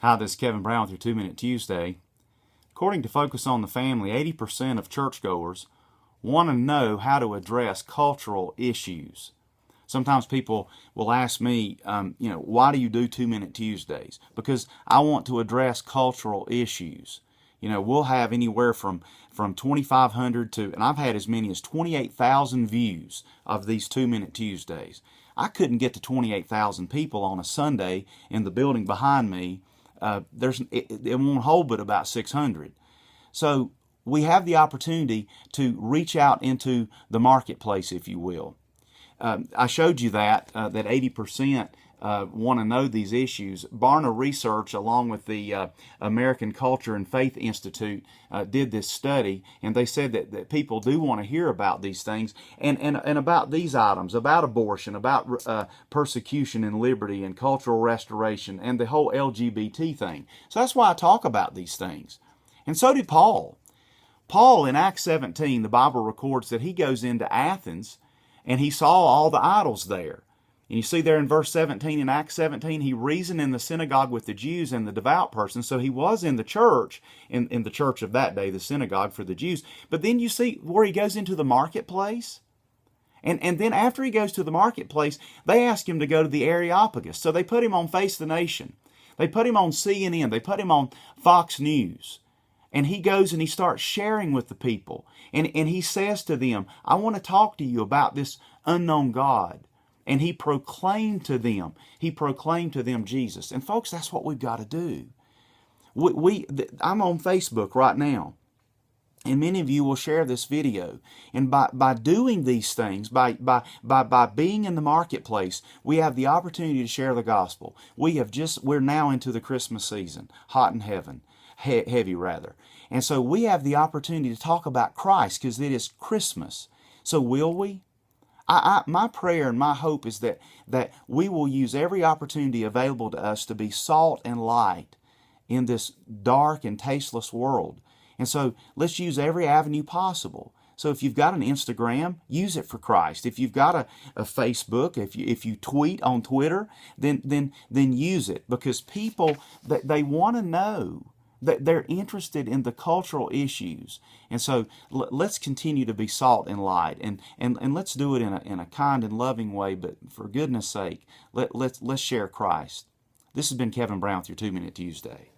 Hi, this is Kevin Brown with your 2 Minute Tuesday. According to Focus on the Family, 80% of churchgoers want to know how to address cultural issues. Sometimes people will ask me, why do you do 2 Minute Tuesdays? Because I want to address cultural issues. We'll have anywhere from 2,500 to, and I've had as many as 28,000 views of these 2 Minute Tuesdays. I couldn't get to 28,000 people on a Sunday in the building behind me. It won't hold but about 600. So we have the opportunity to reach out into the marketplace, if you will. I showed you that 80% want to know these issues. Barna Research, along with the American Culture and Faith Institute, did this study, and they said that people do want to hear about these things and about these items, about abortion, about persecution and liberty and cultural restoration and the whole LGBT thing. So that's why I talk about these things. And so did Paul. Paul, in Acts 17, the Bible records that he goes into Athens and he saw all the idols there. And you see there in verse 17, in Acts 17, he reasoned in the synagogue with the Jews and the devout persons. So he was in the church, in the church of that day, the synagogue for the Jews. But then you see where he goes into the marketplace. And then after he goes to the marketplace, they ask him to go to the Areopagus. So they put him on Face the Nation. They put him on CNN. They put him on Fox News. And he goes and he starts sharing with the people. And he says to them, I want to talk to you about this unknown God. And he proclaimed to them Jesus. And folks, that's what we've got to do. I'm on Facebook right now. And many of you will share this video. And by doing these things, by being in the marketplace, we have the opportunity to share the gospel. We're now into the Christmas season, hot and heavy rather. And so we have the opportunity to talk about Christ because it is Christmas. So will we? My prayer and my hope is that we will use every opportunity available to us to be salt and light in this dark and tasteless world. And so let's use every avenue possible. So if you've got an Instagram, use it for Christ. If you've got a Facebook, if you tweet on Twitter, then use it, because people they want to know. That they're interested in the cultural issues. And so let's continue to be salt and light, and let's do it in a kind and loving way, but for goodness sake, let's share Christ. This has been Kevin Brown with your 2 Minute Tuesday.